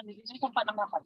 Saya lupa nama apa.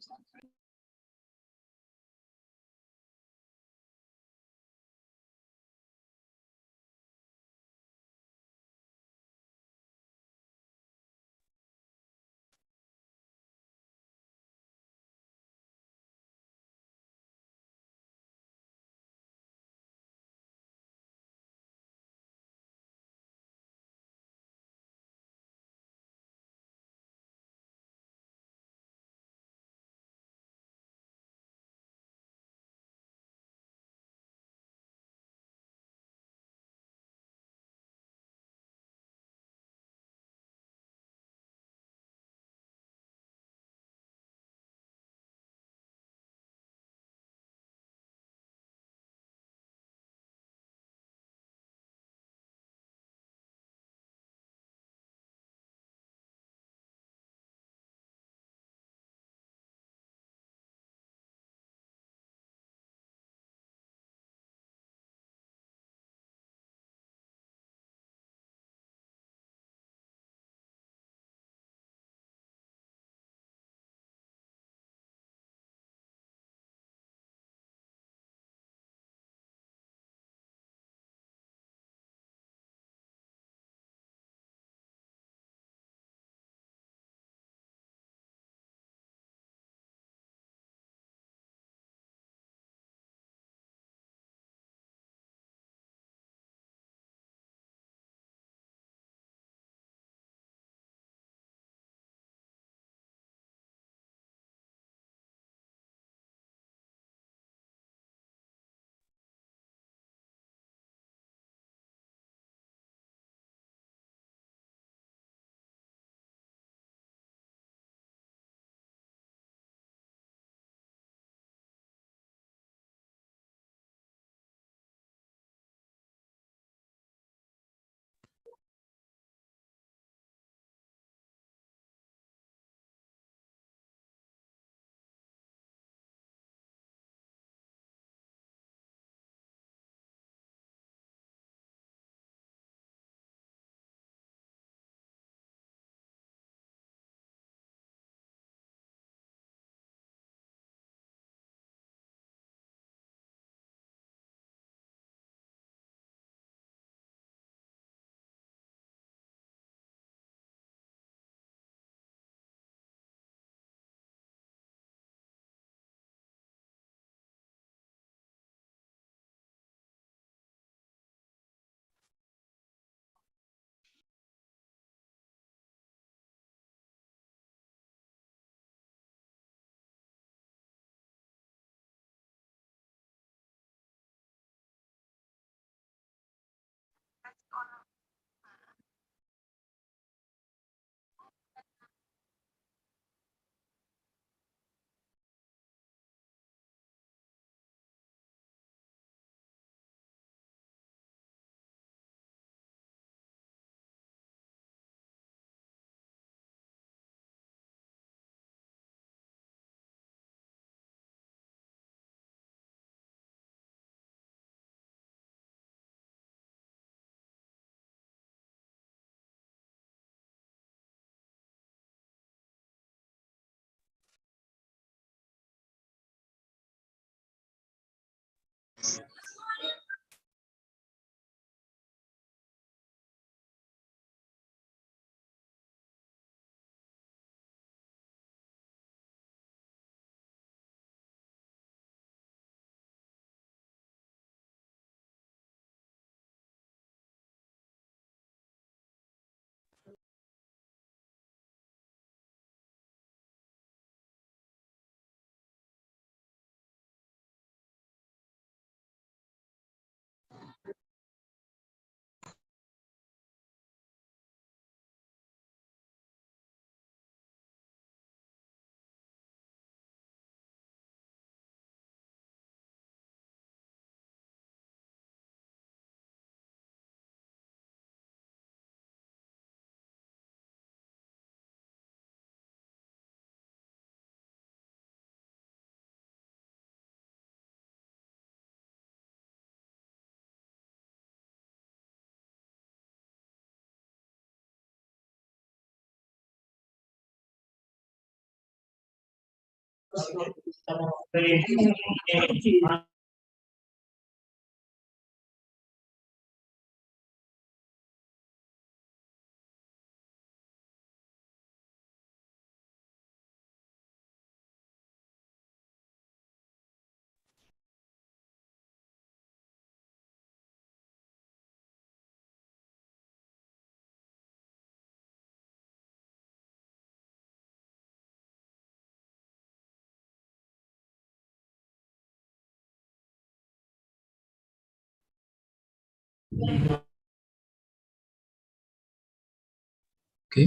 Oke.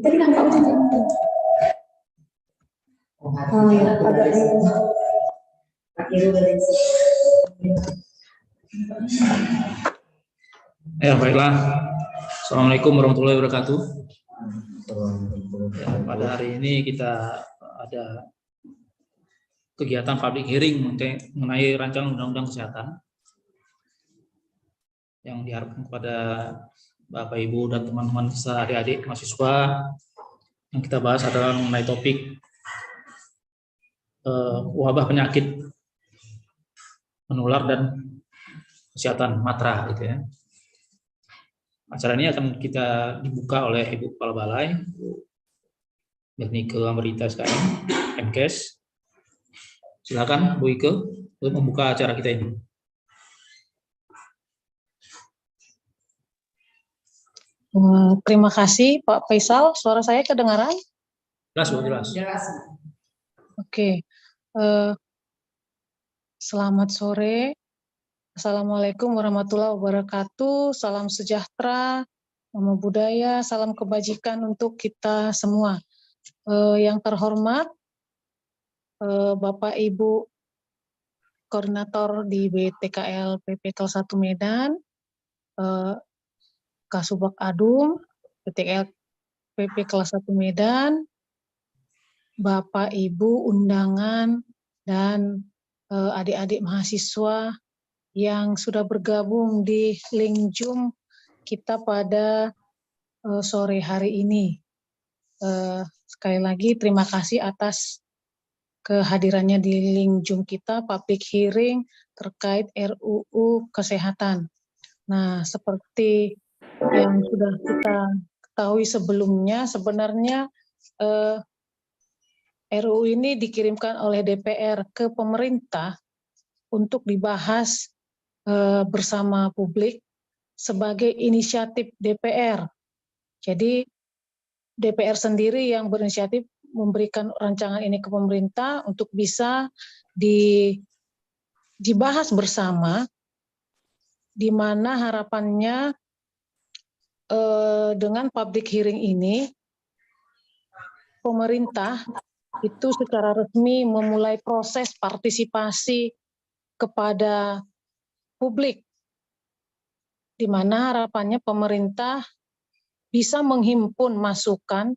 Tadi kan Pak udah. Oh ya, agak Ya, baiklah. Assalamualaikum warahmatullahi wabarakatuh. Ya, pada hari ini kita ada kegiatan public hearing mengenai rancangan undang-undang kesehatan yang diharapkan kepada Bapak Ibu dan teman-teman adik-adik mahasiswa. Yang kita bahas adalah mengenai topik wabah penyakit menular dan kesehatan matra, gitu ya. Acara ini akan kita dibuka oleh Ibu Kepala Balai, Bu Bernike Amrita SKM, MKes. Silakan Bu Ike untuk membuka acara kita ini. Terima kasih Pak Faisal. Suara saya kedengaran? Jelas, Bu, jelas. Oke. Selamat sore. Assalamualaikum warahmatullahi wabarakatuh. Salam sejahtera, namo buddhaya, salam kebajikan untuk kita semua. Yang terhormat, Bapak Ibu Koordinator di BTKL PP Kelas 1 Medan, Kasubag Adum, BTKL PP Kelas 1 Medan, Bapak Ibu undangan, dan adik-adik mahasiswa yang sudah bergabung di link Zoom kita pada sore hari ini. Sekali lagi terima kasih atas kehadirannya di link Zoom kita, public hearing terkait RUU Kesehatan. Nah, seperti yang sudah kita ketahui sebelumnya, sebenarnya RUU ini dikirimkan oleh DPR ke pemerintah untuk dibahas bersama publik sebagai inisiatif DPR. Jadi DPR sendiri yang berinisiatif memberikan rancangan ini ke pemerintah untuk bisa dibahas bersama, di mana harapannya dengan public hearing ini pemerintah itu secara resmi memulai proses partisipasi kepada publik, di mana harapannya pemerintah bisa menghimpun masukan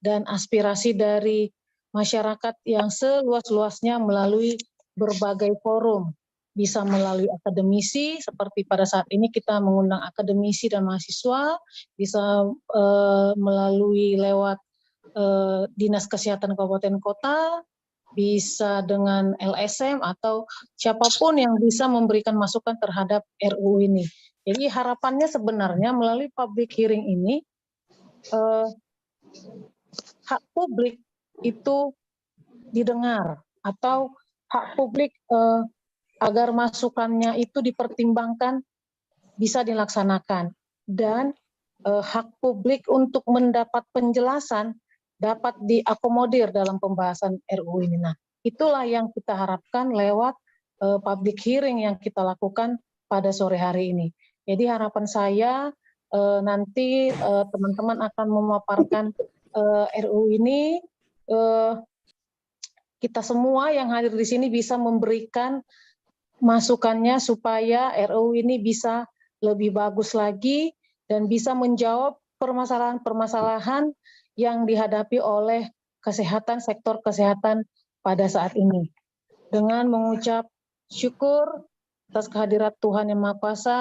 dan aspirasi dari masyarakat yang seluas-luasnya melalui berbagai forum. Bisa melalui akademisi, seperti pada saat ini kita mengundang akademisi dan mahasiswa, bisa melalui lewat Dinas Kesehatan Kabupaten Kota, bisa dengan LSM atau siapapun yang bisa memberikan masukan terhadap RUU ini. Jadi harapannya sebenarnya melalui public hearing ini hak publik itu didengar, atau hak publik agar masukannya itu dipertimbangkan bisa dilaksanakan, dan hak publik untuk mendapat penjelasan dapat diakomodir dalam pembahasan RUU ini. Nah, itulah yang kita harapkan lewat public hearing yang kita lakukan pada sore hari ini. Jadi harapan saya nanti teman-teman akan memaparkan RUU ini, kita semua yang hadir di sini bisa memberikan masukannya supaya RUU ini bisa lebih bagus lagi dan bisa menjawab permasalahan-permasalahan yang dihadapi oleh sektor kesehatan pada saat ini. Dengan mengucap syukur atas kehadirat Tuhan Yang Maha Kuasa,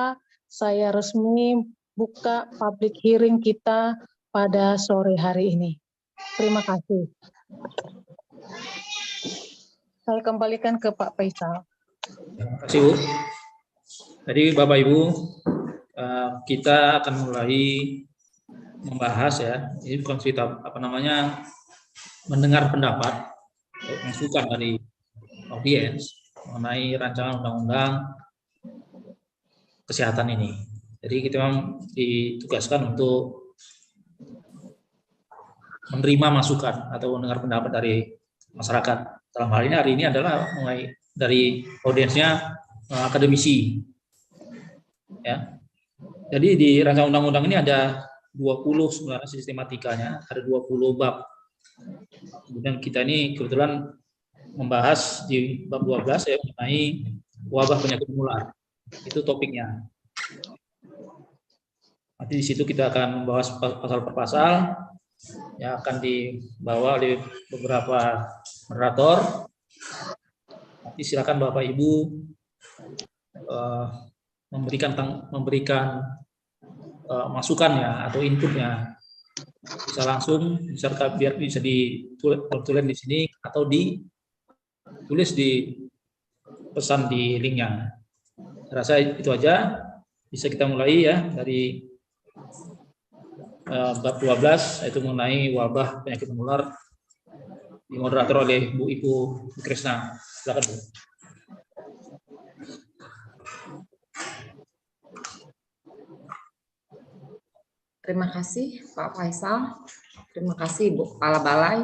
saya resmi buka public hearing kita pada sore hari ini. Terima kasih. Saya kembalikan ke Pak Faisal. Terima kasih, Bu. Jadi Bapak Ibu, kita akan mulai membahas ya. Ini bukan cerita mendengar pendapat masukan dari audiens mengenai rancangan undang-undang kesehatan ini. Jadi kita memang ditugaskan untuk menerima masukan atau mendengar pendapat dari masyarakat. Dalam hal ini hari ini adalah mulai dari audiensnya akademisi. Ya. Jadi di rancangan undang-undang ini ada 20 sebenarnya sistematikanya, ada 20 bab. Kemudian kita ini kebetulan membahas di bab 12 ya mengenai wabah penyakit menular. Itu topiknya. Nanti di situ kita akan membahas pasal per pasal yang akan dibawa oleh beberapa moderator. Nanti silakan Bapak Ibu memberikan masukannya atau inputnya. Bisa langsung, biar bisa ditulis di sini atau ditulis di pesan di linknya. Saya rasa itu aja. Bisa kita mulai ya dari bab 12 yaitu mengenai wabah penyakit menular, dimoderator oleh Bu Ibu Krisna. Silakan Bu. Terima kasih Pak Faisal, terima kasih Bu Kepala Balai,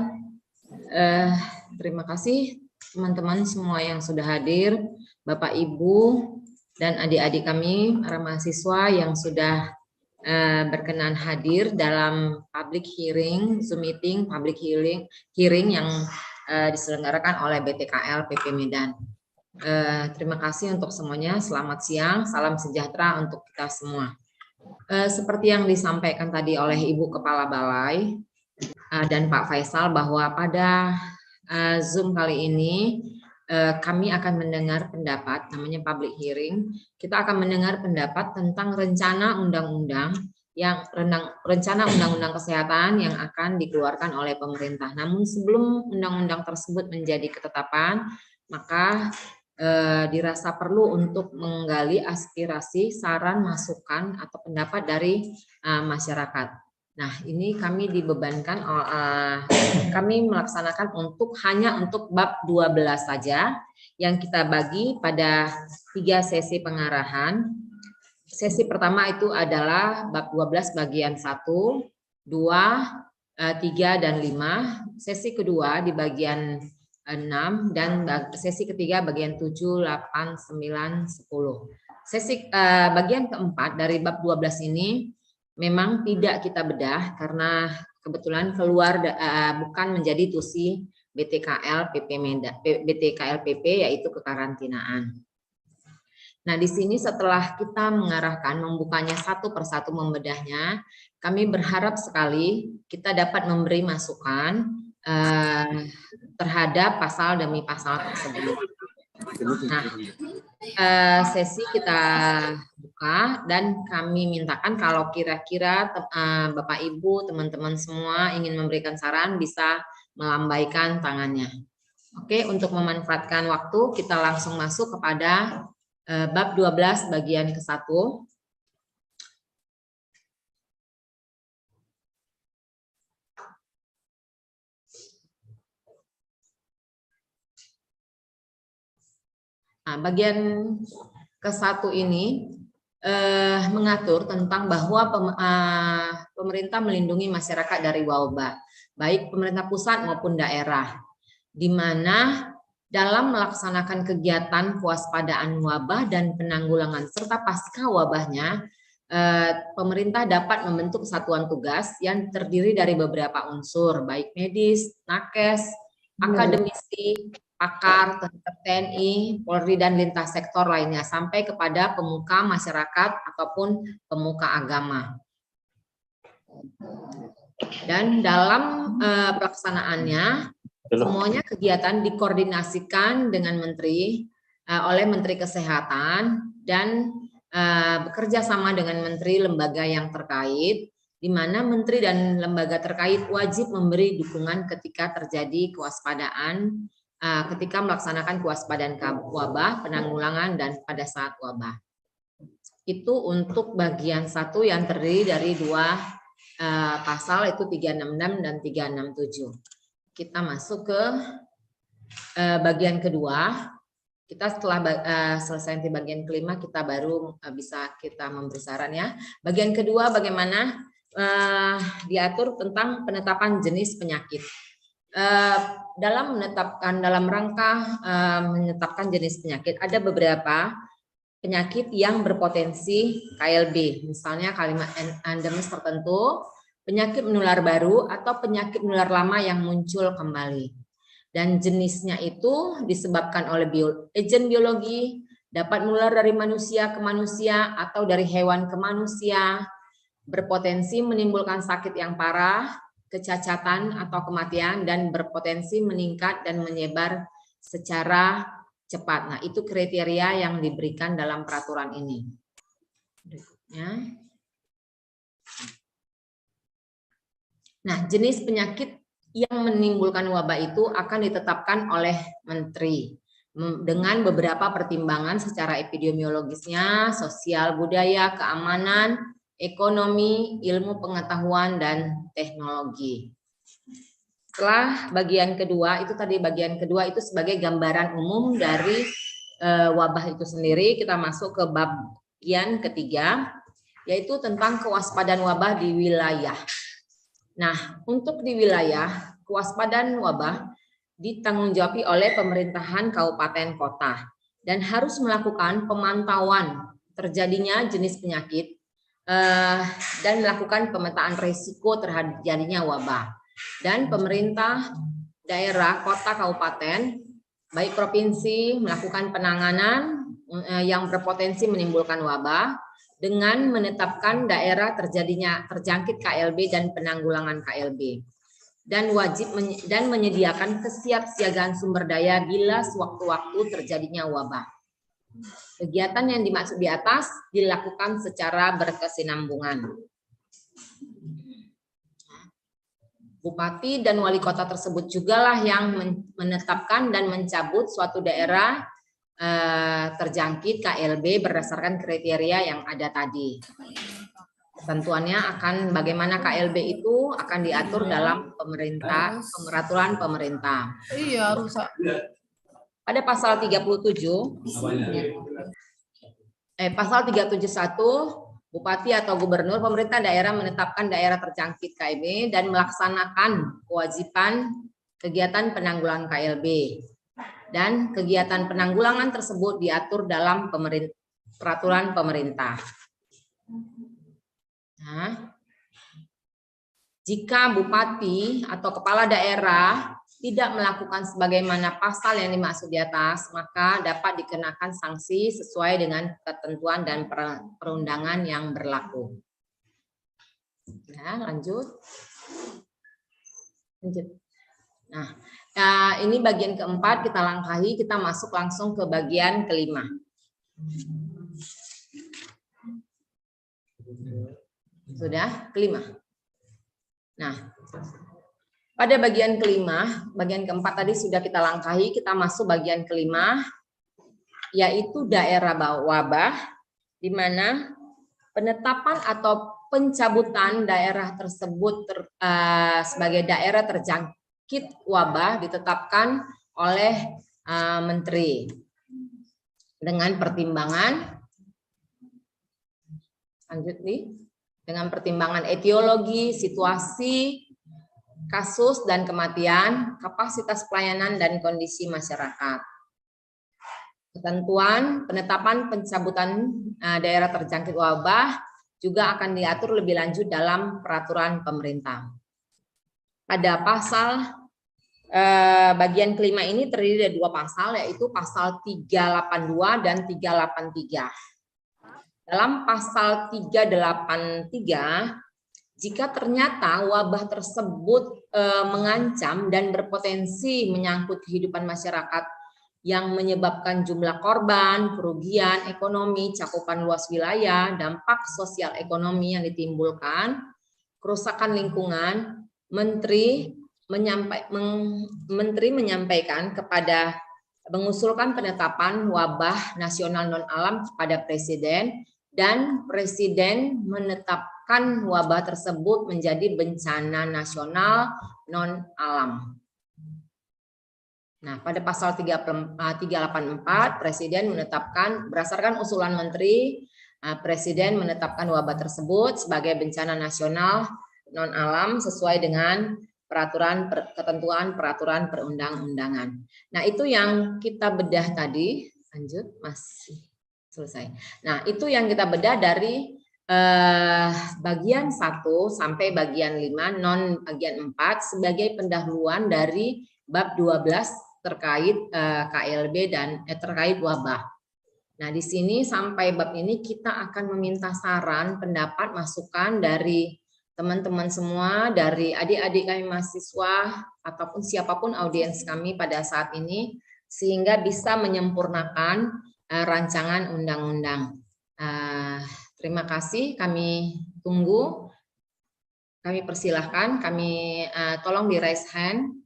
terima kasih teman-teman semua yang sudah hadir, Bapak Ibu dan adik-adik kami para mahasiswa yang sudah berkenan hadir dalam public hearing, Zoom meeting, public hearing yang diselenggarakan oleh BTKL PP Medan. Terima kasih untuk semuanya, selamat siang, salam sejahtera untuk kita semua. Seperti yang disampaikan tadi oleh Ibu Kepala Balai dan Pak Faisal bahwa pada Zoom kali ini kami akan mendengar pendapat, namanya public hearing. Kita akan mendengar pendapat tentang rencana undang-undang kesehatan yang akan dikeluarkan oleh pemerintah. Namun sebelum undang-undang tersebut menjadi ketetapan, maka dirasa perlu untuk menggali aspirasi, saran, masukan atau pendapat dari masyarakat. Nah, ini kami dibebankan, kami melaksanakan hanya untuk bab 12 saja yang kita bagi pada 3 sesi pengarahan. Sesi pertama itu adalah bab 12 bagian 1, 2, 3, dan 5. Sesi kedua di bagian 6 dan sesi ketiga bagian 7, 8, 9, 10. Sesi bagian keempat dari bab 12 ini memang tidak kita bedah karena kebetulan keluar bukan menjadi tusi BTKL PP yaitu kekarantinaan. Nah, di sini setelah kita mengarahkan membukanya satu persatu membedahnya, kami berharap sekali kita dapat memberi masukan terhadap pasal demi pasal tersebut. Nah, sesi kita buka dan kami mintakan kalau kira-kira Bapak Ibu, teman-teman semua ingin memberikan saran bisa melambaikan tangannya. Oke, untuk memanfaatkan waktu kita langsung masuk kepada bab 12 bagian ke-1. Nah, bagian ke-1 ini mengatur tentang bahwa pemerintah melindungi masyarakat dari wabah, baik pemerintah pusat maupun daerah, di mana dalam melaksanakan kegiatan kewaspadaan wabah dan penanggulangan serta pasca wabahnya, pemerintah dapat membentuk satuan tugas yang terdiri dari beberapa unsur, baik medis, nakes, akademisi, pakar, tentara TNI, Polri, dan lintas sektor lainnya, sampai kepada pemuka masyarakat ataupun pemuka agama. Dan dalam pelaksanaannya, semuanya kegiatan dikoordinasikan dengan oleh Menteri Kesehatan dan bekerja sama dengan menteri lembaga yang terkait, di mana menteri dan lembaga terkait wajib memberi dukungan ketika terjadi kewaspadaan, ketika melaksanakan kewaspadaan wabah, penanggulangan, dan pada saat wabah. Itu untuk bagian 1 yang terdiri dari 2 pasal, itu 366 dan 367. Kita masuk ke bagian kedua. Kita setelah selesai di bagian kelima, kita baru bisa kita memberi saran ya. Bagian kedua, bagaimana diatur tentang penetapan jenis penyakit. Dalam rangka menetapkan jenis penyakit, ada beberapa penyakit yang berpotensi KLB, misalnya kalimat endemis tertentu, penyakit menular baru, atau penyakit menular lama yang muncul kembali. Dan jenisnya itu disebabkan oleh agen biologi, dapat menular dari manusia ke manusia atau dari hewan ke manusia, berpotensi menimbulkan sakit yang parah, kecacatan atau kematian, dan berpotensi meningkat dan menyebar secara cepat. Nah, itu kriteria yang diberikan dalam peraturan ini. Berikutnya. Nah, jenis penyakit yang menimbulkan wabah itu akan ditetapkan oleh menteri dengan beberapa pertimbangan secara epidemiologisnya, sosial, budaya, keamanan, ekonomi, ilmu pengetahuan, dan teknologi. Setelah bagian kedua, itu tadi bagian kedua itu sebagai gambaran umum dari wabah itu sendiri, kita masuk ke bagian ketiga, yaitu tentang kewaspadaan wabah di wilayah. Nah, untuk di wilayah, kewaspadaan wabah ditanggung-jawabi oleh pemerintahan kabupaten kota dan harus melakukan pemantauan terjadinya jenis penyakit dan melakukan pemetaan risiko terhadap jadinya wabah. Dan pemerintah daerah, kota, kabupaten, baik provinsi melakukan penanganan yang berpotensi menimbulkan wabah dengan menetapkan daerah terjangkit KLB dan penanggulangan KLB. Dan wajib menyediakan kesiapsiagaan sumber daya bila sewaktu-waktu terjadinya wabah. Kegiatan yang dimaksud di atas dilakukan secara berkesinambungan. Bupati dan wali kota tersebut jugalah yang menetapkan dan mencabut suatu daerah terjangkit KLB berdasarkan kriteria yang ada tadi. Ketentuannya akan bagaimana KLB itu akan diatur dalam peraturan pemerintah. Iya, rusak. Pada pasal 37, pasal 371, Bupati atau Gubernur, pemerintah daerah menetapkan daerah terjangkit KLB dan melaksanakan kewajiban kegiatan penanggulangan KLB. Dan kegiatan penanggulangan tersebut diatur dalam peraturan pemerintah. Nah, jika Bupati atau Kepala Daerah tidak melakukan sebagaimana pasal yang dimaksud di atas, maka dapat dikenakan sanksi sesuai dengan ketentuan dan perundangan yang berlaku. Ya, lanjut. Nah, ini bagian keempat kita langkahi, kita masuk langsung ke bagian kelima. Sudah? Kelima. Nah, pada bagian kelima, bagian keempat tadi sudah kita langkahi, kita masuk bagian kelima, yaitu daerah wabah, di mana penetapan atau pencabutan daerah tersebut sebagai daerah terjangkit wabah ditetapkan oleh menteri dengan pertimbangan, lanjut nih, dengan pertimbangan etiologi, situasi, kasus dan kematian, kapasitas pelayanan dan kondisi masyarakat. Ketentuan penetapan pencabutan daerah terjangkit wabah juga akan diatur lebih lanjut dalam peraturan pemerintah. Pada pasal bagian kelima ini terdiri dari 2 pasal, yaitu pasal 382 dan 383. Dalam pasal 383, jika ternyata wabah tersebut mengancam dan berpotensi menyangkut kehidupan masyarakat yang menyebabkan jumlah korban, kerugian ekonomi, cakupan luas wilayah, dampak sosial ekonomi yang ditimbulkan, kerusakan lingkungan, Menteri menyampaikan kepada mengusulkan penetapan wabah nasional non alam kepada Presiden, dan Presiden menetapkan wabah tersebut menjadi bencana nasional non alam. Nah, pada pasal 384 Presiden menetapkan berdasarkan usulan Menteri, Presiden menetapkan wabah tersebut sebagai bencana nasional non alam sesuai dengan ketentuan peraturan perundang-undangan. Nah, itu yang kita bedah tadi. Lanjut, masih selesai. Nah, itu yang kita bedah dari bagian 1 sampai bagian 5, non bagian 4 sebagai pendahuluan dari bab 12 terkait KLB dan terkait wabah. Nah, di sini sampai bab ini kita akan meminta saran, pendapat, masukan dari teman-teman semua, dari adik-adik kami mahasiswa ataupun siapapun audiens kami pada saat ini, sehingga bisa menyempurnakan rancangan undang-undang. Terima kasih, kami tunggu, kami persilahkan, kami tolong di raise hand.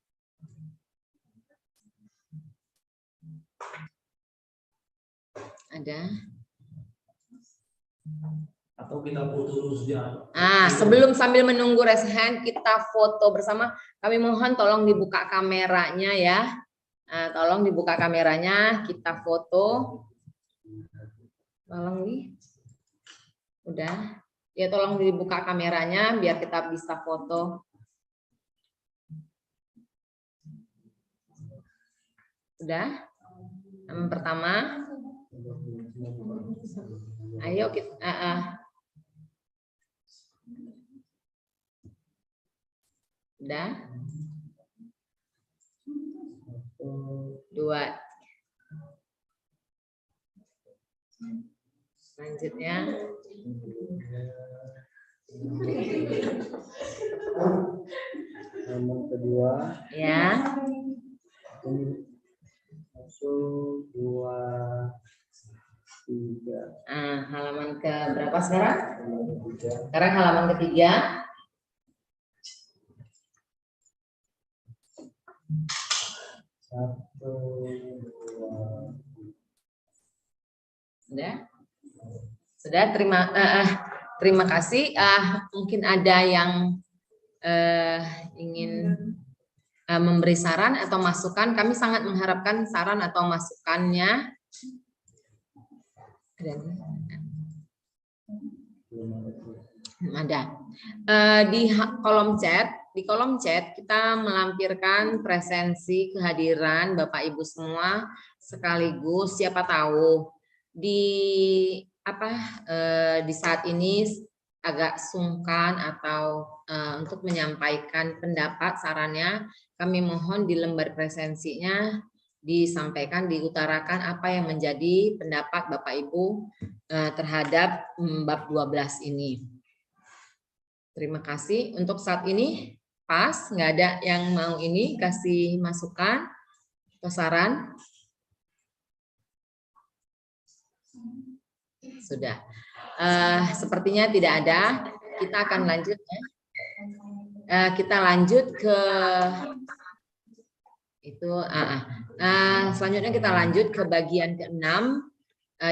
Ada? Atau kita foto dulu saja. Sebelum sambil menunggu raise hand, kita foto bersama. Kami mohon tolong dibuka kameranya ya. Tolong dibuka kameranya, kita foto. Tolong nih. Udah. Ya, tolong dibuka kameranya biar kita bisa foto. Udah? Yang pertama. Ayo kita udah 2. Selanjutnya nomor kedua ya. Masuk 2, 3. Halaman ke berapa sekarang? Sekarang halaman ketiga. Satu, 2. Sudah. Terima kasih. Mungkin ada yang ingin memberi saran atau masukan. Kami sangat mengharapkan saran atau masukannya. Ada. Di kolom chat kita melampirkan presensi kehadiran Bapak Ibu semua, sekaligus siapa tahu di saat ini agak sungkan atau untuk menyampaikan pendapat sarannya, kami mohon di lembar presensinya disampaikan, diutarakan apa yang menjadi pendapat Bapak Ibu terhadap bab 12 ini. Terima kasih. Untuk saat ini pas, nggak ada yang mau ini kasih masukan atau saran. Sudah. Sepertinya tidak ada. Kita akan lanjut ya. Kita lanjut ke itu. Selanjutnya kita lanjut ke bagian ke-6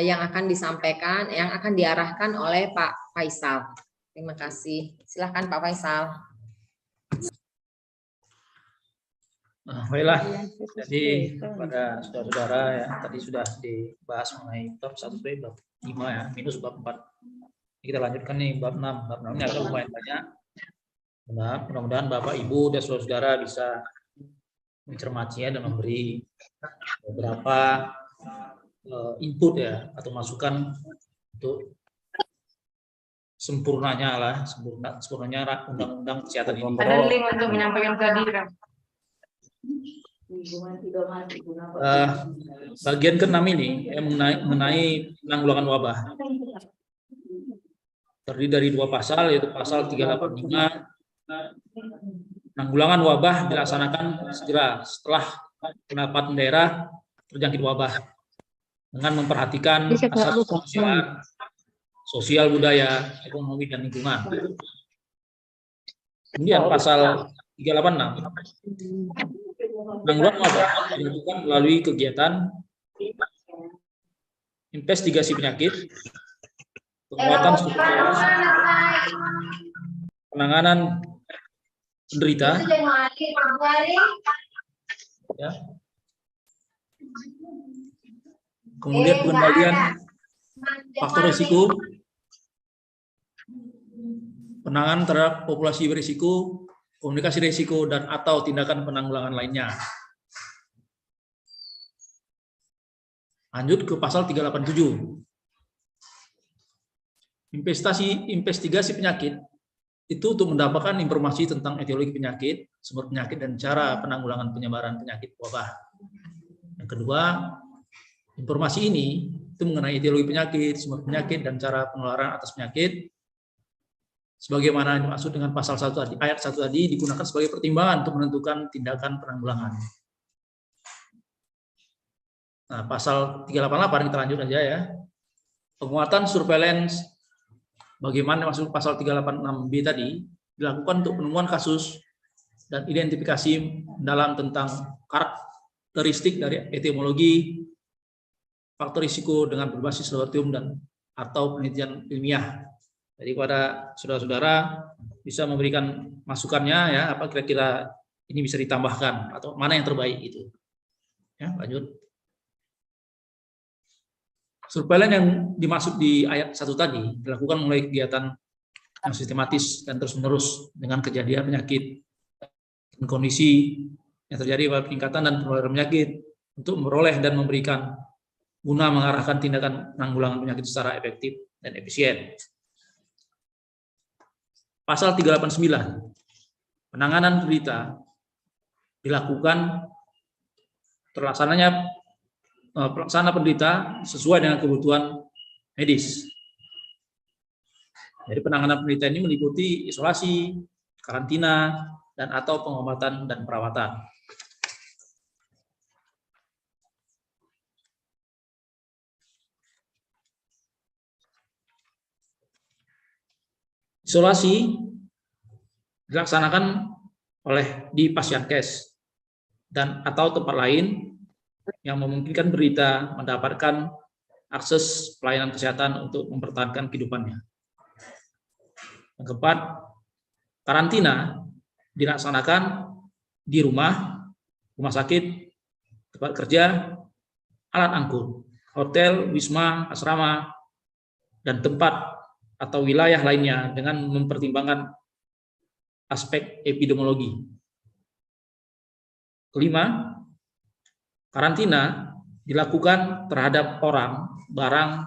yang akan disampaikan, yang akan diarahkan oleh Pak Faisal. Terima kasih. Silakan Pak Faisal. Baiklah, jadi pada saudara-saudara ya, tadi sudah dibahas mengenai bab 1 sampai bab 5 ya, minus bab 4. Kita lanjutkan nih bab 6. Bab 6 ini agak lumayan banyak. Mudah-mudahan Bapak Ibu dan saudara-saudara bisa mencermatinya dan memberi beberapa input ya atau masukan untuk sempurnanya undang-undang kesehatan ini. Ada link untuk menyampaikan kehadiran. Bagian ke-6 ini mengenai penanggulangan wabah. Terdiri dari 2 pasal, yaitu pasal 385. Penanggulangan wabah dilaksanakan segera setelah pendapatan daerah terjangkit wabah dengan memperhatikan asas kemanusiaan, sosial, budaya, ekonomi, dan lingkungan. Kemudian pasal 386, penanggulangan wabah dilakukan melalui kegiatan investigasi penyakit, penguatan surveillance, penanganan penderita, ya. Kemudian pengendalian faktor risiko, penanganan terhadap populasi berisiko, komunikasi risiko, dan atau tindakan penanggulangan lainnya. Lanjut ke pasal 387. Investigasi penyakit itu untuk mendapatkan informasi tentang etiologi penyakit, sumber penyakit, dan cara penanggulangan penyebaran penyakit wabah. Yang kedua, informasi ini itu mengenai etiologi penyakit, sumber penyakit, dan cara penularan atas penyakit, sebagaimana dimaksud dengan pasal 1 tadi, ayat 1 tadi, digunakan sebagai pertimbangan untuk menentukan tindakan penanggulangan. Nah, pasal 388 kita lanjut aja ya. Penguatan surveillance, bagaimana masuk pasal 386B tadi, dilakukan untuk penemuan kasus dan identifikasi mendalam tentang karakteristik dari etimologi, faktor risiko dengan berbasis laboratorium dan atau penelitian ilmiah. Jadi kepada saudara-saudara bisa memberikan masukannya, ya, apa kira-kira ini bisa ditambahkan atau mana yang terbaik itu. Ya, lanjut. Surveillance yang dimaksud di ayat 1 tadi dilakukan mulai kegiatan yang sistematis dan terus-menerus dengan kejadian penyakit dan kondisi yang terjadi pada peningkatan dan penularan penyakit untuk memperoleh dan memberikan guna mengarahkan tindakan penanggulangan penyakit secara efektif dan efisien. Pasal 389, penanganan penderita dilakukan pelaksana penderita sesuai dengan kebutuhan medis. Jadi penanganan penderita ini meliputi isolasi, karantina, dan atau pengobatan dan perawatan. Isolasi dilaksanakan di pasienkes dan atau tempat lain yang memungkinkan penderita mendapatkan akses pelayanan kesehatan untuk mempertahankan kehidupannya. Yang keempat, karantina dilaksanakan di rumah sakit, tempat kerja, alat angkut, hotel, wisma, asrama, dan tempat atau wilayah lainnya dengan mempertimbangkan aspek epidemiologi. Kelima, karantina dilakukan terhadap orang, barang,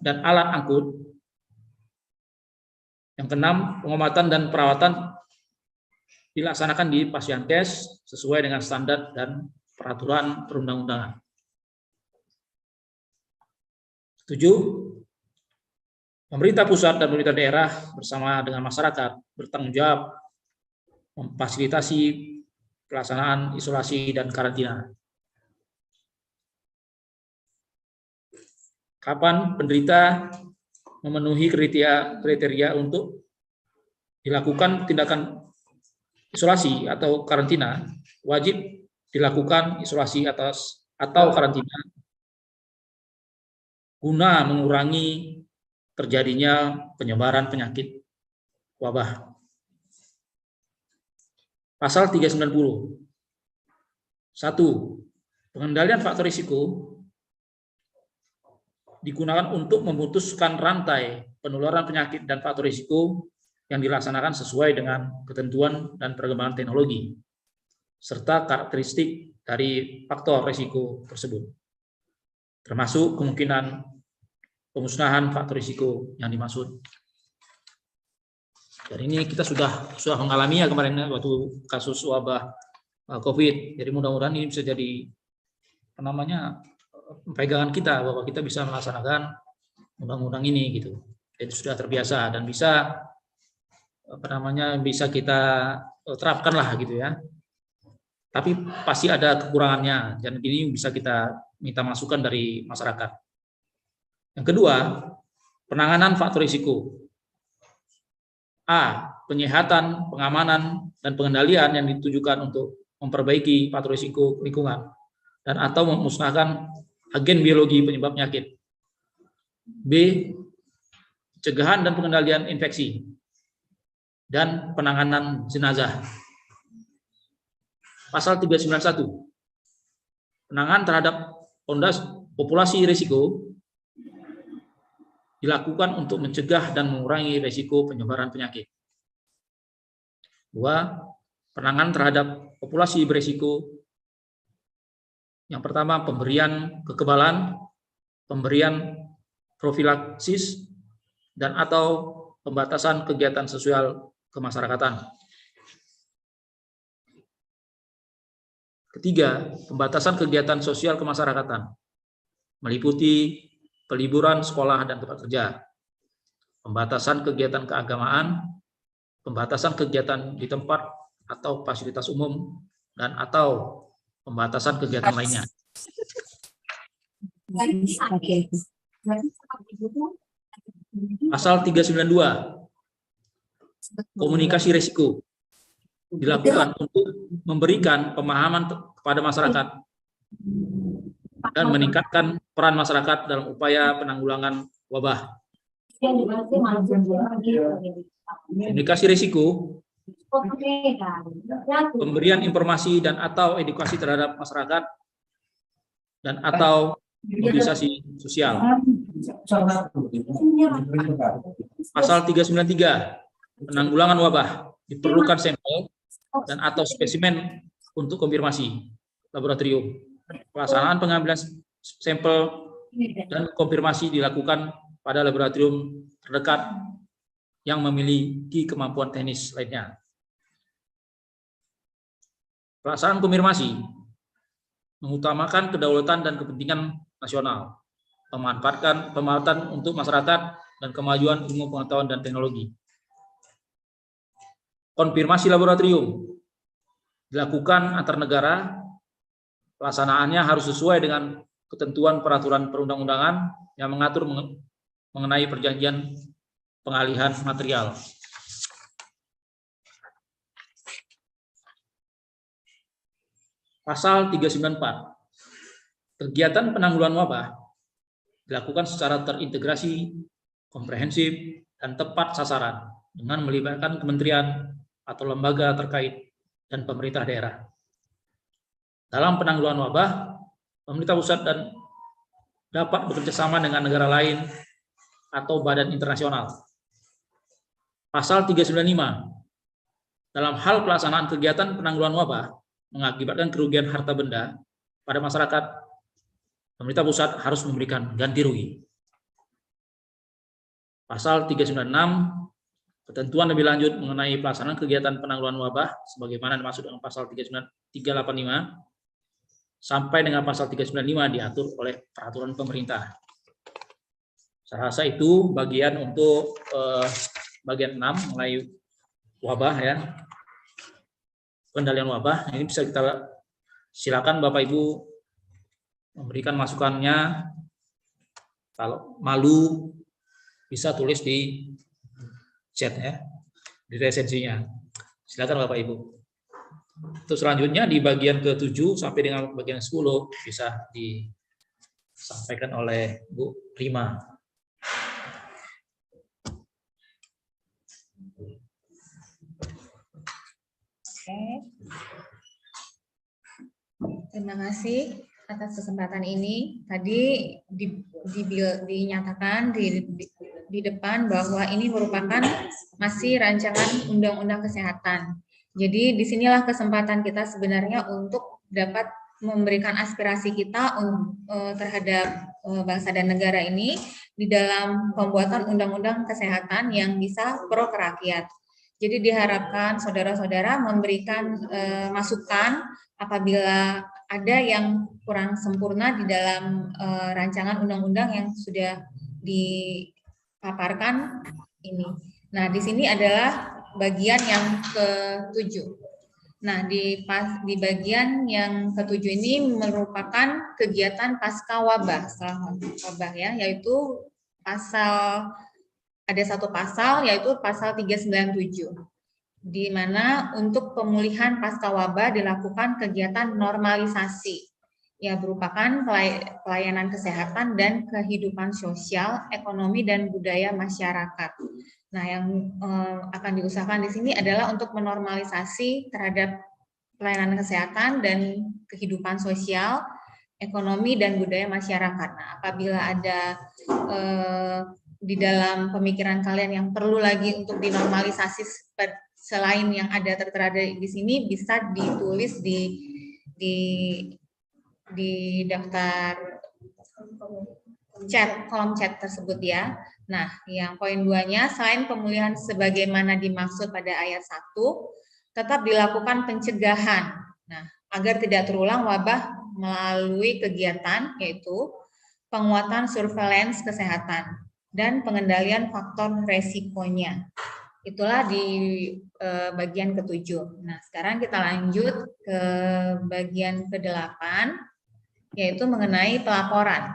dan alat angkut. Yang keenam, pengobatan dan perawatan dilaksanakan di pasienkes sesuai dengan standar dan peraturan perundang-undangan. 7. Pemerintah pusat dan pemerintah daerah bersama dengan masyarakat bertanggung jawab memfasilitasi pelaksanaan isolasi dan karantina. Kapan penderita memenuhi kriteria untuk dilakukan tindakan isolasi atau karantina, wajib dilakukan isolasi atau karantina guna mengurangi terjadinya penyebaran penyakit wabah. Pasal 390. 1. Pengendalian faktor risiko digunakan untuk memutuskan rantai penularan penyakit dan faktor risiko yang dilaksanakan sesuai dengan ketentuan dan perkembangan teknologi, serta karakteristik dari faktor risiko tersebut, termasuk kemungkinan pemusnahan faktor risiko yang dimaksud. Dan ini kita sudah mengalaminya kemarin waktu kasus wabah COVID. Jadi mudah-mudahan ini bisa jadi pegangan kita bahwa kita bisa melaksanakan undang-undang ini gitu. Jadi sudah terbiasa dan bisa bisa kita terapkan lah gitu ya. Tapi pasti ada kekurangannya dan ini bisa kita minta masukan dari masyarakat. Yang kedua, penanganan faktor risiko. A. Penyehatan, pengamanan, dan pengendalian yang ditujukan untuk memperbaiki faktor risiko lingkungan dan atau memusnahkan agen biologi penyebab penyakit. B. Pencegahan dan pengendalian infeksi dan penanganan jenazah. Pasal 391. Penanganan terhadap populasi risiko dilakukan untuk mencegah dan mengurangi risiko penyebaran penyakit. 2. Penanganan terhadap populasi berisiko. Yang pertama, pemberian kekebalan, pemberian profilaksis, dan atau pembatasan kegiatan sosial kemasyarakatan. Ketiga, pembatasan kegiatan sosial kemasyarakatan, meliputi peliburan sekolah dan tempat kerja, pembatasan kegiatan keagamaan, pembatasan kegiatan di tempat atau fasilitas umum, dan atau pembatasan kegiatan lainnya. Pasal 392, komunikasi risiko, dilakukan untuk memberikan pemahaman kepada masyarakat dan meningkatkan peran masyarakat dalam upaya penanggulangan wabah. Komunikasi risiko, pemberian informasi dan atau edukasi terhadap masyarakat dan atau mobilisasi sosial. Pasal 393, penanggulangan wabah, diperlukan sampel dan atau spesimen untuk konfirmasi laboratorium. Pelaksanaan pengambilan sampel dan konfirmasi dilakukan pada laboratorium terdekat yang memiliki kemampuan teknis lainnya. Pelaksanaan konfirmasi mengutamakan kedaulatan dan kepentingan nasional, pemanfaatan untuk masyarakat dan kemajuan ilmu pengetahuan dan teknologi. Konfirmasi laboratorium dilakukan antar negara, pelaksanaannya harus sesuai dengan ketentuan peraturan perundang-undangan yang mengatur mengenai perjanjian pengalihan material. Pasal 394, kegiatan penanggulangan wabah dilakukan secara terintegrasi, komprehensif, dan tepat sasaran dengan melibatkan kementerian atau lembaga terkait dan pemerintah daerah. Dalam penanggulangan wabah, pemerintah pusat dan dapat bekerjasama dengan negara lain atau badan internasional. Pasal 395, dalam hal pelaksanaan kegiatan penanggulangan wabah mengakibatkan kerugian harta benda pada masyarakat, pemerintah pusat harus memberikan ganti rugi. Pasal 396, ketentuan lebih lanjut mengenai pelaksanaan kegiatan penanggulangan wabah sebagaimana dimaksud dengan pasal 385 sampai dengan pasal 395 diatur oleh peraturan pemerintah. Saya rasa itu bagian untuk bagian 6 mengenai wabah ya. Pengendalian wabah. Ini bisa kita silakan Bapak Ibu memberikan masukannya. Kalau malu bisa tulis di chat ya, di resensinya. Silakan Bapak Ibu. Terus selanjutnya di bagian ke-7 sampai dengan bagian 10 bisa disampaikan oleh Bu Rima. Oke. Terima kasih atas kesempatan ini. Tadi dinyatakan di depan bahwa ini merupakan masih rancangan undang-undang kesehatan. Jadi disinilah kesempatan kita sebenarnya untuk dapat memberikan aspirasi kita terhadap bangsa dan negara ini di dalam pembuatan undang-undang kesehatan yang bisa pro ke rakyat. Jadi diharapkan saudara-saudara memberikan masukan apabila ada yang kurang sempurna di dalam rancangan undang-undang yang sudah dipaparkan ini. Nah, di sini adalah bagian yang ke-7. Nah, di bagian yang ke-7 ini merupakan kegiatan pasca wabah, setelah wabah ya, yaitu ada satu pasal yaitu pasal 397, di mana untuk pemulihan pasca wabah dilakukan kegiatan normalisasi, ya berupakan pelayanan kesehatan dan kehidupan sosial, ekonomi dan budaya masyarakat. Nah, yang akan diusahakan di sini adalah untuk menormalisasi terhadap pelayanan kesehatan dan kehidupan sosial, ekonomi dan budaya masyarakat. Nah, apabila ada di dalam pemikiran kalian yang perlu lagi untuk dinormalisasi selain yang ada tertera di sini, bisa ditulis di daftar chat, kolom chat tersebut ya. Nah, yang poin 2-nya, selain pemulihan sebagaimana dimaksud pada ayat 1, tetap dilakukan pencegahan. Nah, agar tidak terulang wabah melalui kegiatan yaitu penguatan surveillance kesehatan dan pengendalian faktor resikonya. Itulah di bagian ke-7. Nah, sekarang kita lanjut ke bagian ke-8, yaitu mengenai pelaporan.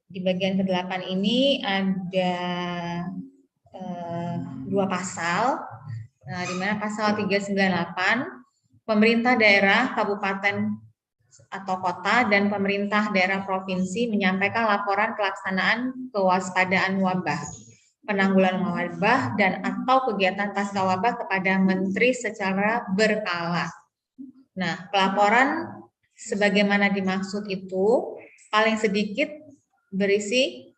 Di bagian ke-8 ini ada 2 pasal, nah, di mana pasal 398, pemerintah daerah, kabupaten atau kota, dan pemerintah daerah provinsi menyampaikan laporan pelaksanaan kewaspadaan wabah, penanggulangan wabah, dan atau kegiatan pasca wabah kepada menteri secara berkala. Nah, pelaporan sebagaimana dimaksud itu paling sedikit berisi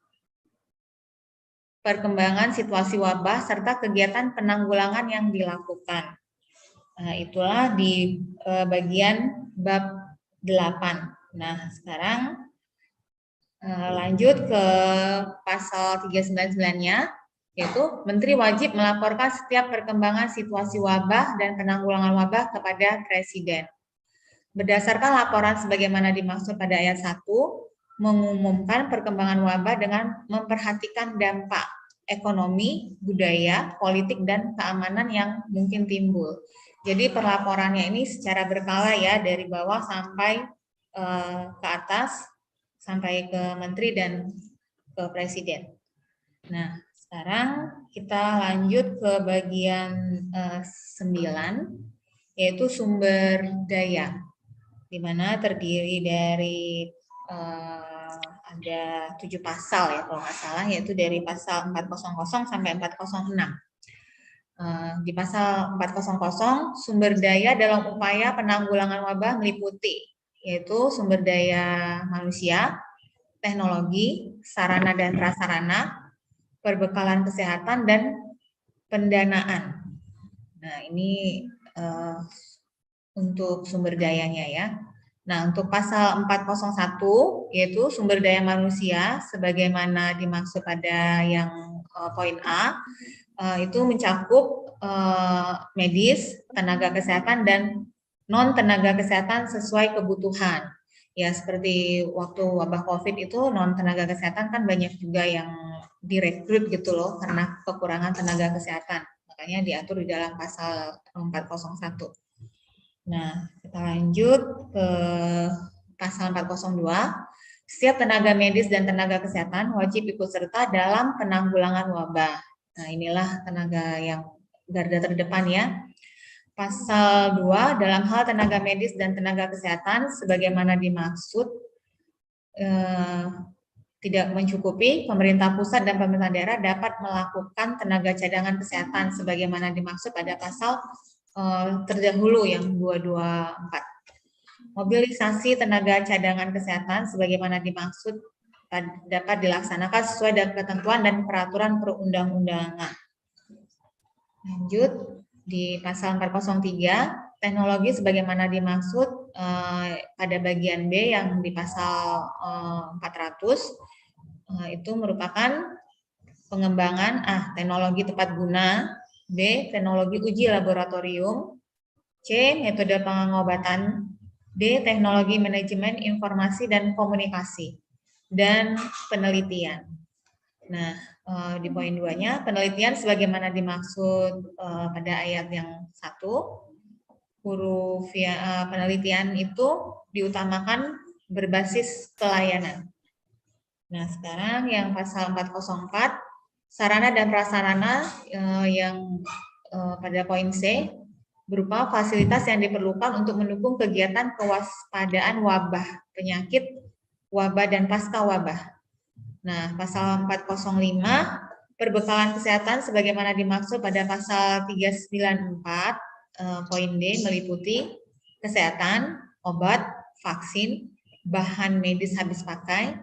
perkembangan situasi wabah serta kegiatan penanggulangan yang dilakukan. Nah, itulah di bagian bab 8. Nah, sekarang lanjut ke pasal 399-nya, yaitu Menteri wajib melaporkan setiap perkembangan situasi wabah dan penanggulangan wabah kepada Presiden. Berdasarkan laporan sebagaimana dimaksud pada ayat 1, mengumumkan perkembangan wabah dengan memperhatikan dampak ekonomi, budaya, politik, dan keamanan yang mungkin timbul. Jadi perlaporannya ini secara berkala ya, dari bawah sampai ke atas, sampai ke menteri dan ke presiden. Nah, sekarang kita lanjut ke bagian 9, yaitu sumber daya, di mana terdiri dari ada 7 pasal ya kalau nggak salah, yaitu dari pasal 400 sampai 406. Di pasal 400, sumber daya dalam upaya penanggulangan wabah meliputi, yaitu sumber daya manusia, teknologi, sarana dan prasarana, perbekalan kesehatan, dan pendanaan. Nah, ini untuk sumber dayanya ya. Nah, untuk pasal 401, yaitu sumber daya manusia, sebagaimana dimaksud pada yang poin A, itu mencakup medis, tenaga kesehatan, dan non-tenaga kesehatan sesuai kebutuhan. Ya, seperti waktu wabah COVID itu non-tenaga kesehatan kan banyak juga yang direkrut gitu loh, karena kekurangan tenaga kesehatan. Makanya diatur di dalam pasal 401. Nah, kita lanjut ke pasal 402. Setiap tenaga medis dan tenaga kesehatan wajib ikut serta dalam penanggulangan wabah. Nah, inilah tenaga yang garda terdepan ya. Pasal 2, dalam hal tenaga medis dan tenaga kesehatan sebagaimana dimaksud tidak mencukupi, pemerintah pusat dan pemerintah daerah dapat melakukan tenaga cadangan kesehatan sebagaimana dimaksud pada pasal terdahulu yang 224. Mobilisasi tenaga cadangan kesehatan sebagaimana dimaksud dapat dilaksanakan sesuai dengan ketentuan dan peraturan perundang-undangan. Lanjut di pasal 403, teknologi sebagaimana dimaksud pada bagian B yang di pasal 400, itu merupakan pengembangan teknologi tepat guna B. Teknologi uji laboratorium. C. Metode pengobatan. D. Teknologi manajemen informasi dan komunikasi. Dan penelitian. Nah, di poin 2-nya, penelitian sebagaimana dimaksud pada ayat yang 1, huruf penelitian itu diutamakan berbasis pelayanan. Nah, sekarang yang pasal 404, sarana dan prasarana yang pada poin C, berupa fasilitas yang diperlukan untuk mendukung kegiatan kewaspadaan wabah, penyakit, wabah, dan pasca wabah. Nah, pasal 405, perbekalan kesehatan sebagaimana dimaksud pada pasal 394, poin D, meliputi kesehatan, obat, vaksin, bahan medis habis pakai,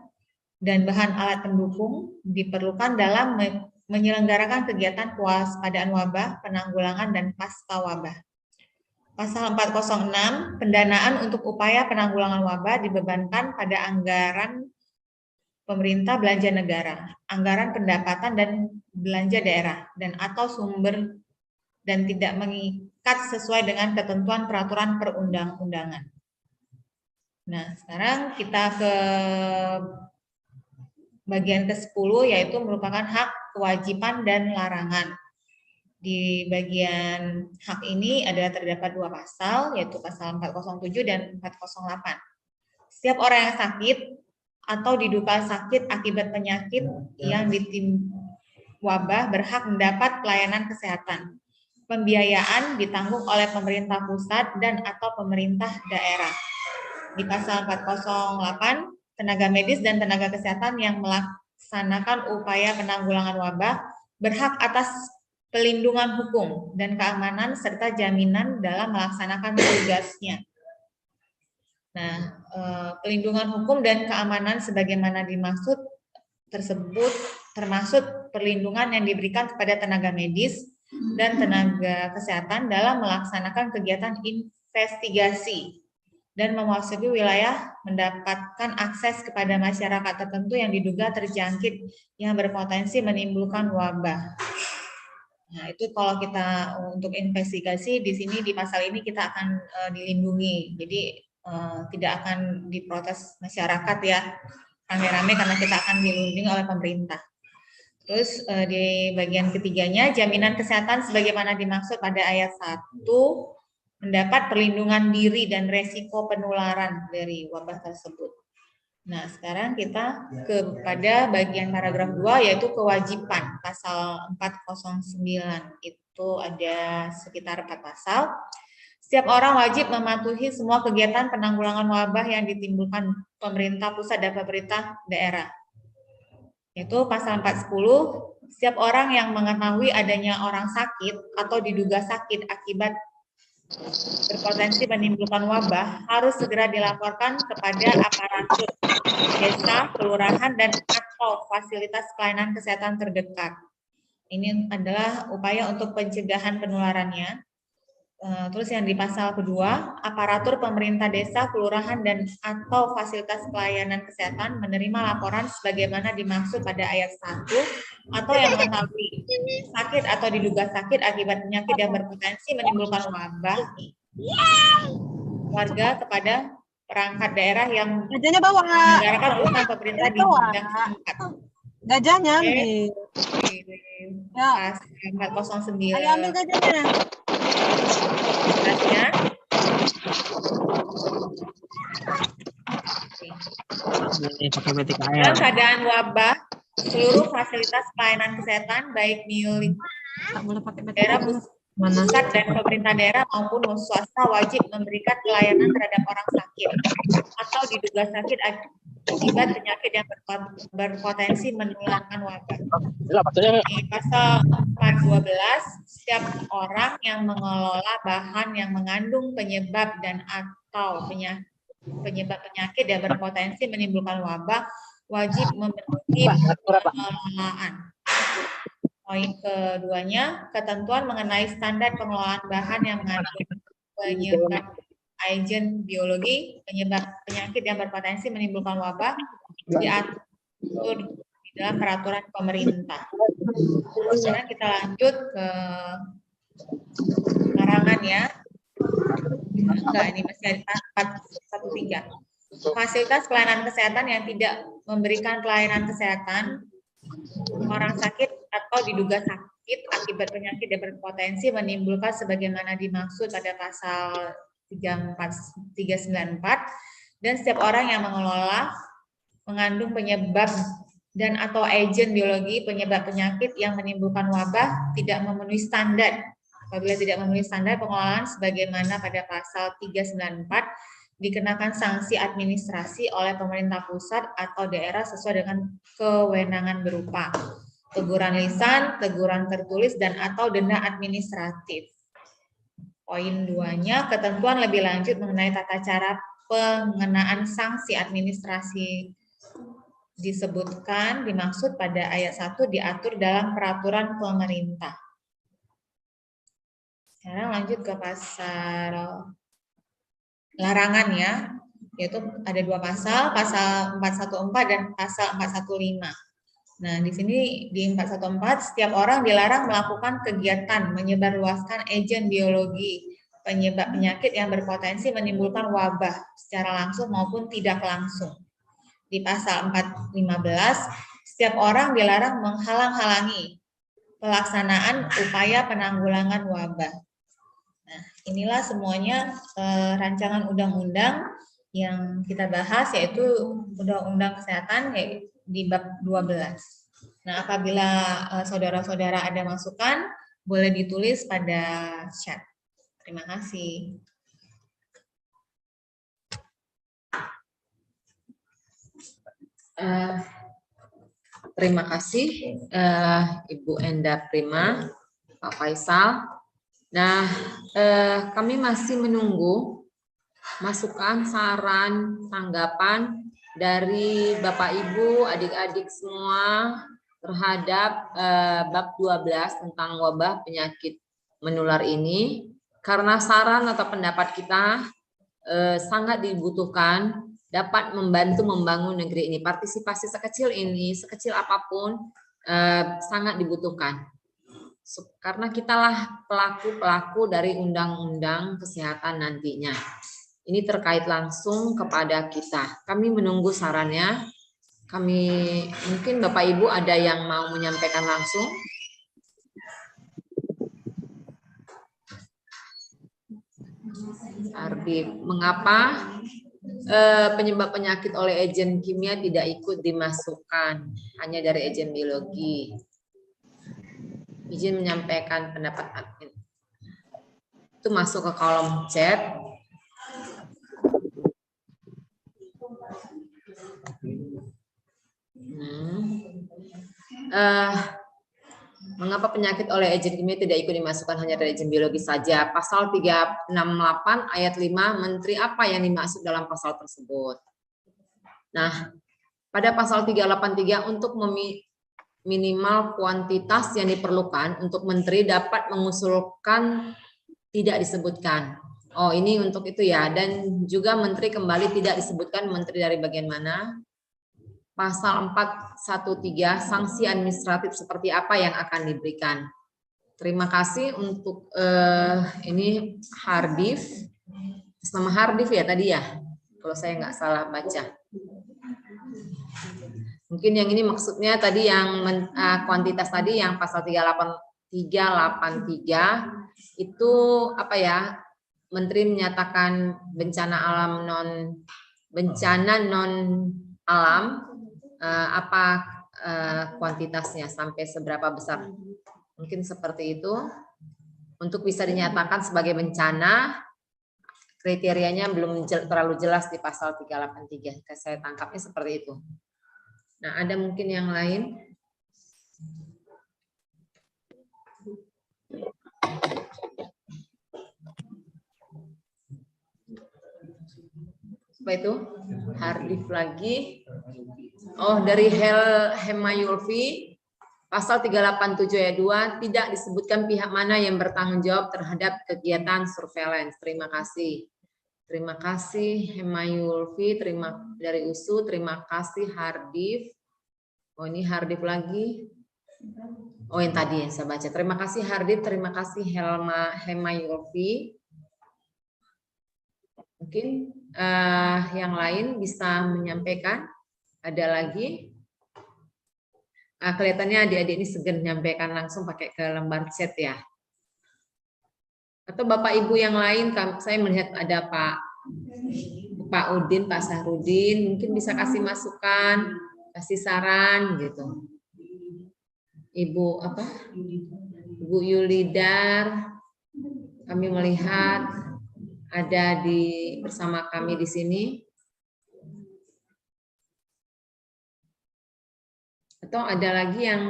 dan bahan alat pendukung diperlukan dalam menyelenggarakan kegiatan kewaspadaan wabah, penanggulangan, dan pasca wabah. Pasal 406, pendanaan untuk upaya penanggulangan wabah dibebankan pada anggaran pemerintah belanja negara, anggaran pendapatan dan belanja daerah, dan atau sumber dan tidak mengikat sesuai dengan ketentuan peraturan perundang-undangan. Nah, sekarang kita ke bagian ke-10, yaitu merupakan hak, kewajiban, dan larangan. Di bagian hak ini ada terdapat 2 pasal, yaitu pasal 407 dan 408. Setiap orang yang sakit atau diduga sakit akibat penyakit yang ditimpa wabah berhak mendapat pelayanan kesehatan. Pembiayaan ditanggung oleh pemerintah pusat dan atau pemerintah daerah. Di pasal 408, tenaga medis dan tenaga kesehatan yang melaksanakan upaya penanggulangan wabah berhak atas pelindungan hukum dan keamanan serta jaminan dalam melaksanakan tugasnya. Nah, pelindungan hukum dan keamanan sebagaimana dimaksud tersebut termasuk perlindungan yang diberikan kepada tenaga medis dan tenaga kesehatan dalam melaksanakan kegiatan investigasi dan memasuki wilayah mendapatkan akses kepada masyarakat tertentu yang diduga terjangkit yang berpotensi menimbulkan wabah. Nah, itu kalau kita untuk investigasi di sini di pasal ini kita akan dilindungi. Jadi tidak akan diprotes masyarakat ya rame-rame karena kita akan dilindungi oleh pemerintah. Terus di bagian ketiganya, jaminan kesehatan sebagaimana dimaksud pada ayat 1 mendapat perlindungan diri dan resiko penularan dari wabah tersebut. Nah, sekarang kita kepada bagian paragraf 2 yaitu kewajiban pasal 409. Itu ada sekitar 4 pasal. Setiap orang wajib mematuhi semua kegiatan penanggulangan wabah yang ditimbulkan pemerintah pusat dan pemerintah daerah. Yaitu pasal 410, setiap orang yang mengetahui adanya orang sakit atau diduga sakit akibat berpotensi menimbulkan wabah harus segera dilaporkan kepada aparatur desa, kelurahan, dan atau fasilitas pelayanan kesehatan terdekat. Ini adalah upaya untuk pencegahan penularannya. Terus yang di pasal kedua, aparatur pemerintah desa, kelurahan, dan atau fasilitas pelayanan kesehatan menerima laporan sebagaimana dimaksud pada ayat 1 atau yang mengetahui sakit atau diduga sakit akibat penyakit yang berpotensi menimbulkan wabah warga kepada perangkat daerah yang menyelenggarakan urusan pemerintah di bidang setempat. Gajahnya ambil. Pasal 409. Ayo ambil gajahnya. Jelasnya. Dalam keadaan wabah, seluruh fasilitas pelayanan kesehatan baik milik daerah pusat dan pemerintah daerah maupun swasta wajib memberikan pelayanan terhadap orang sakit atau diduga sakit akibat penyakit yang berpotensi menularkan wabah. Di pasal 412, setiap orang yang mengelola bahan yang mengandung penyebab dan atau penyebab penyakit yang berpotensi menimbulkan wabah wajib memenuhi pengelolaan. Poin keduanya, ketentuan mengenai standar pengelolaan bahan yang mengandung penyebab agen biologi, penyebab penyakit yang berpotensi menimbulkan wabah diatur di dalam peraturan pemerintah. Sekarang kita lanjut ke larangan ya. Enggak, ini masih ada 413. Fasilitas pelayanan kesehatan yang tidak memberikan pelayanan kesehatan orang sakit atau diduga sakit akibat penyakit yang berpotensi menimbulkan sebagaimana dimaksud pada pasal 394 dan setiap orang yang mengelola, mengandung penyebab dan atau agen biologi penyebab penyakit yang menimbulkan wabah tidak memenuhi standar. Apabila tidak memenuhi standar pengelolaan sebagaimana pada pasal 394 dikenakan sanksi administrasi oleh pemerintah pusat atau daerah sesuai dengan kewenangan berupa teguran lisan, teguran tertulis, dan atau denda administratif. Poin 2-nya, ketentuan lebih lanjut mengenai tata cara pengenaan sanksi administrasi disebutkan dimaksud pada ayat 1 diatur dalam peraturan pemerintah. Sekarang lanjut ke pasal larangan ya, yaitu ada 2 pasal, pasal 414 dan pasal 415. Nah, di sini di 414 setiap orang dilarang melakukan kegiatan menyebarluaskan agen biologi penyebab penyakit yang berpotensi menimbulkan wabah secara langsung maupun tidak langsung. Di pasal 415 setiap orang dilarang menghalang-halangi pelaksanaan upaya penanggulangan wabah. Nah, inilah semuanya rancangan undang-undang yang kita bahas, yaitu Undang-Undang Kesehatan di bab 12. Nah, apabila saudara-saudara ada masukan, boleh ditulis pada chat. Terima kasih. Terima kasih Ibu Enda Prima, Pak Faisal. Nah, kami masih menunggu masukan, saran, tanggapan dari Bapak Ibu, adik-adik semua terhadap bab 12 tentang wabah penyakit menular ini. Karena saran atau pendapat kita sangat dibutuhkan, dapat membantu membangun negeri ini. Partisipasi sekecil ini, sekecil apapun, sangat dibutuhkan. Karena kitalah pelaku-pelaku dari undang-undang kesehatan nantinya. Ini terkait langsung kepada kita. Kami menunggu sarannya. Mungkin Bapak Ibu ada yang mau menyampaikan langsung. Ardi, mengapa penyebab penyakit oleh agen kimia tidak ikut dimasukkan, hanya dari agen biologi? Izin menyampaikan pendapat admin. Itu masuk ke kolom chat. Mengapa penyakit oleh agen kimia tidak ikut dimasukkan hanya dari agen biologi saja? Pasal 368 ayat 5, menteri apa yang dimaksud dalam pasal tersebut? Nah, pada pasal 383 untuk minimal kuantitas yang diperlukan untuk menteri dapat mengusulkan tidak disebutkan. Oh, ini untuk itu ya. Dan juga menteri kembali tidak disebutkan menteri dari bagian mana. Pasal 413 sanksi administratif seperti apa yang akan diberikan. Terima kasih untuk ini Hardif. Nama Hardif ya tadi ya. Kalau saya nggak salah baca. Mungkin yang ini maksudnya tadi yang kuantitas tadi yang pasal 383 itu apa ya? Menteri menyatakan bencana non alam apa kuantitasnya sampai seberapa besar? Mungkin seperti itu. Untuk bisa dinyatakan sebagai bencana kriterianya belum terlalu jelas di pasal 383. Saya tangkapnya seperti itu. Nah, ada mungkin yang lain? Apa itu? Hardif lagi. Oh, dari Hemayulfi, pasal 387 ayat 2, tidak disebutkan pihak mana yang bertanggung jawab terhadap kegiatan surveillance. Terima kasih. Terima kasih Hemayulfi, dari USU, terima kasih Hardif. Oh ini Hardip lagi. Oh yang tadi yang saya baca. Terima kasih Hardip, terima kasih Hema Yulfi. Mungkin yang lain bisa menyampaikan. Ada lagi? Kelihatannya adik-adik ini segan menyampaikan langsung pakai ke lembar chat ya. Atau Bapak Ibu yang lain, saya melihat ada Pak Udin, Pak Sahrudin, mungkin bisa kasih masukan, kasih saran gitu. Ibu Yulidar, kami melihat ada bersama kami di sini. Atau ada lagi yang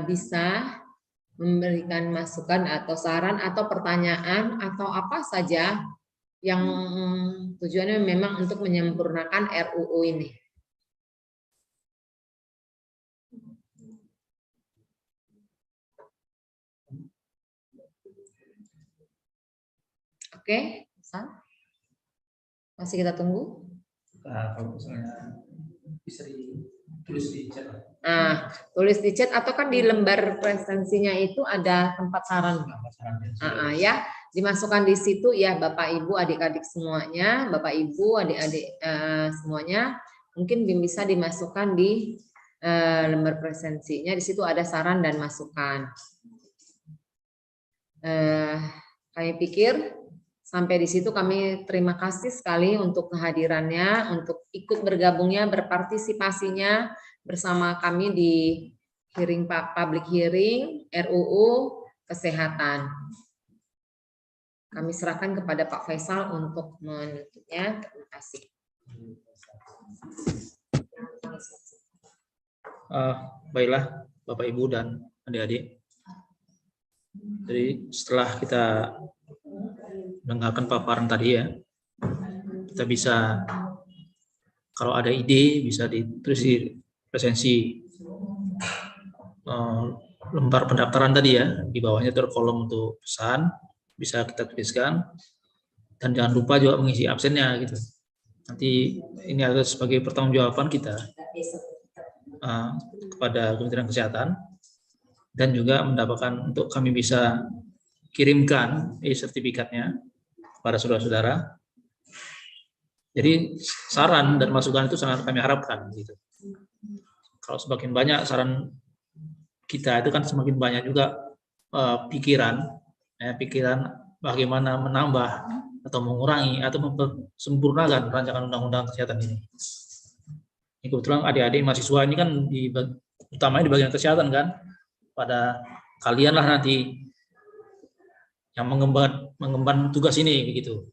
bisa memberikan masukan atau saran atau pertanyaan atau apa saja yang tujuannya memang untuk menyempurnakan RUU ini. Oke, masih kita tunggu. Kalau misalnya bisa ditulis di chat. Tulis di chat atau kan di lembar presensinya itu ada tempat saran. Ya, dimasukkan di situ ya Bapak Ibu, adik-adik semuanya, Bapak Ibu, adik-adik semuanya, mungkin bisa dimasukkan di lembar presensinya. Di situ ada saran dan masukan. Kami pikir sampai di situ kami terima kasih sekali untuk kehadirannya, untuk ikut bergabungnya, berpartisipasinya bersama kami di public hearing RUU Kesehatan. Kami serahkan kepada Pak Faisal untuk menutupnya. Terima kasih. Baiklah Bapak Ibu dan adik-adik. Jadi setelah kita mendengarkan paparan tadi ya, kita bisa kalau ada ide bisa ditulis di presensi lembar pendaftaran tadi ya, di bawahnya ada kolom untuk pesan, bisa kita tuliskan, dan jangan lupa juga mengisi absennya gitu. Nanti ini adalah sebagai pertanggungjawaban kita kepada Kementerian Kesehatan, dan juga mendapatkan untuk kami bisa kirimkan sertifikatnya kepada saudara-saudara. Jadi saran dan masukan itu sangat kami harapkan gitu. Kalau semakin banyak saran kita itu kan semakin banyak juga pikiran bagaimana menambah atau mengurangi atau mempersempurnakan rancangan undang-undang kesehatan ini. Ini kebetulan adik-adik mahasiswa ini kan utamanya di bagian kesehatan kan, pada kalianlah nanti yang mengemban tugas ini begitu.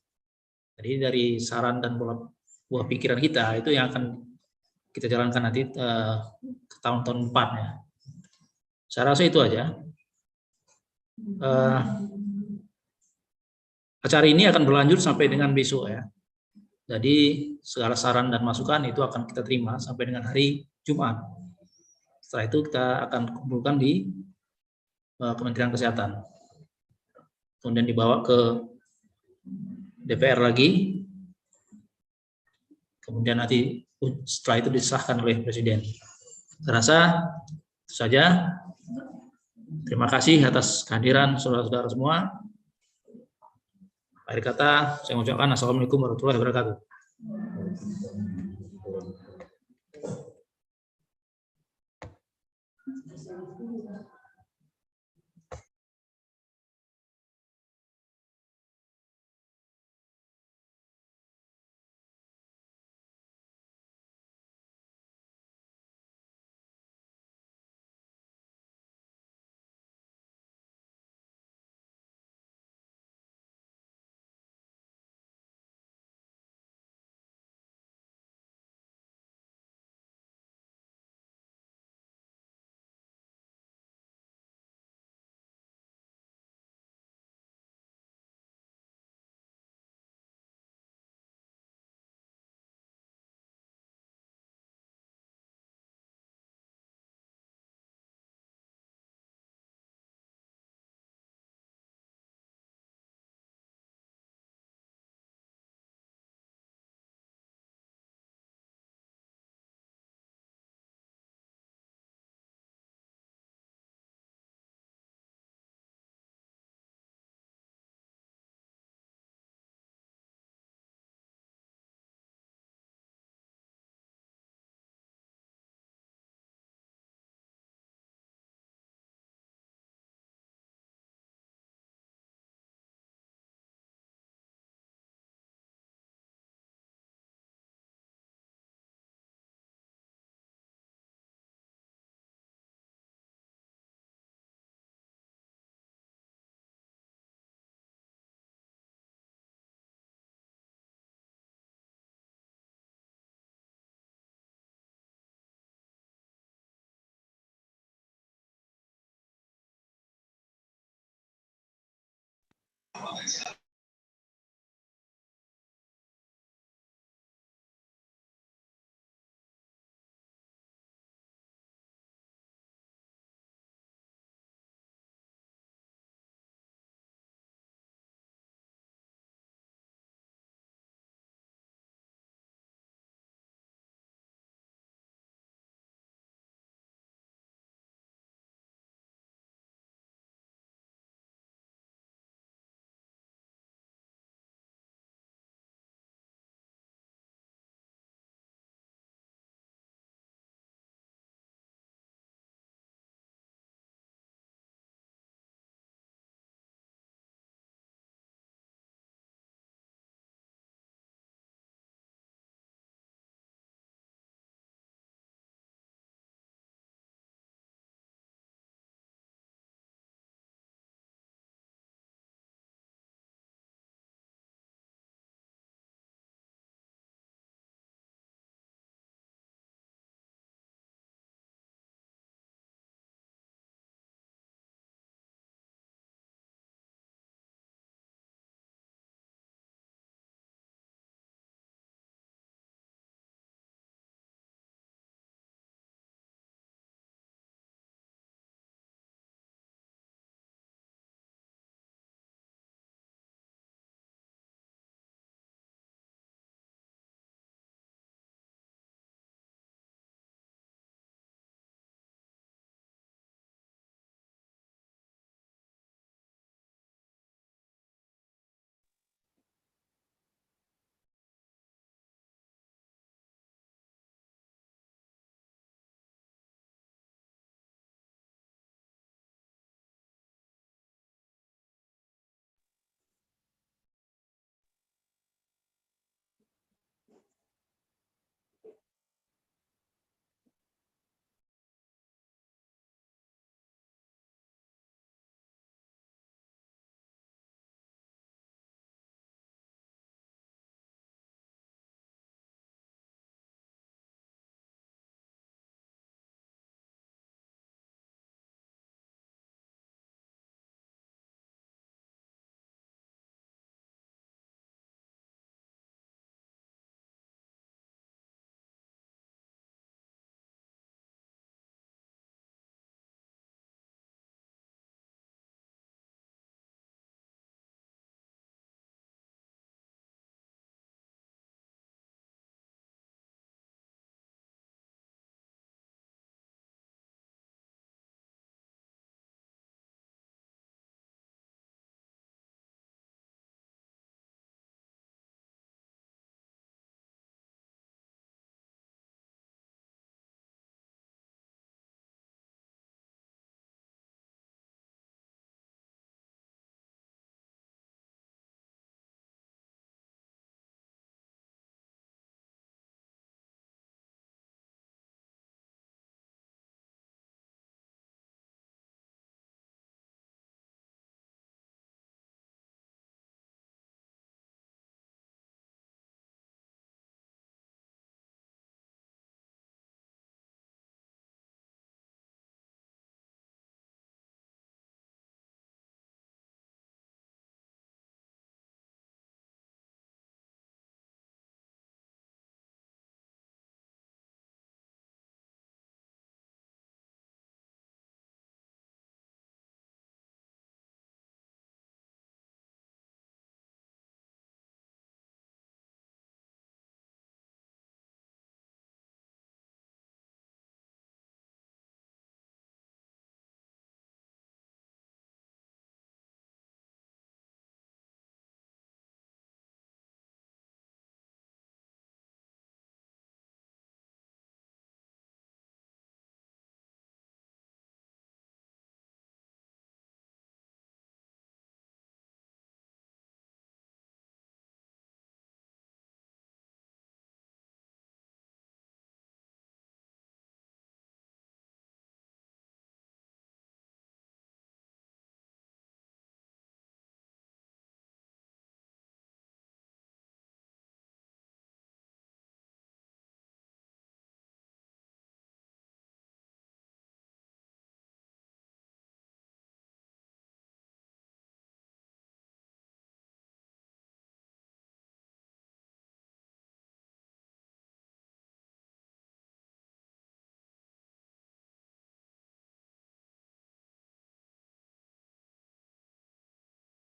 Jadi dari saran dan buah pikiran kita itu yang akan kita jalankan nanti ke tahun-tahun depan ya. Saya rasa itu aja. Acara ini akan berlanjut sampai dengan besok ya. Jadi segala saran dan masukan itu akan kita terima sampai dengan hari Jumat. Setelah itu kita akan kumpulkan di Kementerian Kesehatan. Kemudian dibawa ke DPR lagi. Kemudian nanti setelah itu disahkan oleh Presiden. Saya rasa itu saja. Terima kasih atas kehadiran saudara-saudara semua. Akhir kata, saya mengucapkan Assalamualaikum warahmatullahi wabarakatuh.